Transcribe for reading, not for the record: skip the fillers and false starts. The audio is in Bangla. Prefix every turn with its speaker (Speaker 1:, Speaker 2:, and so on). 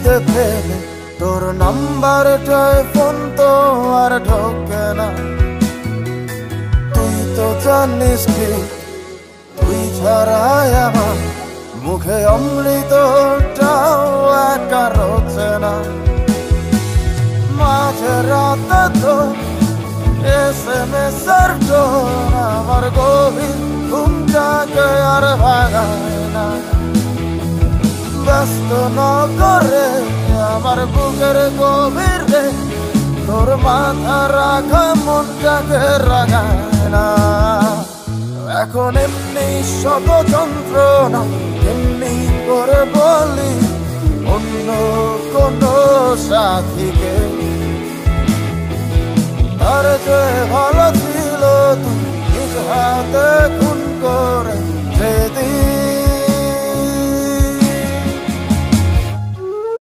Speaker 1: দিতে ফেলে তোর নাম্বারটায় ফোন তো আর ঢোকে না। তুই তো জানিস কি তুই ছাড়াই আমার মুখে অমৃতটাও একা রোচে না। মাঝে রাতে তো SMS এর টোন আমার গভীর ঘুমটাকে আর ভাগায় না। ব্যস্ত ন করে আমার বুকের গভীরে তোর মাথা রাখা মনটাকে রাগায় না। এখন এমনি শত যন্ত্রণা এমনি করে বলি অন্য কোনো সাথীকে। তার যে ভালো ছিল তুই নিজ হাতে খুন করে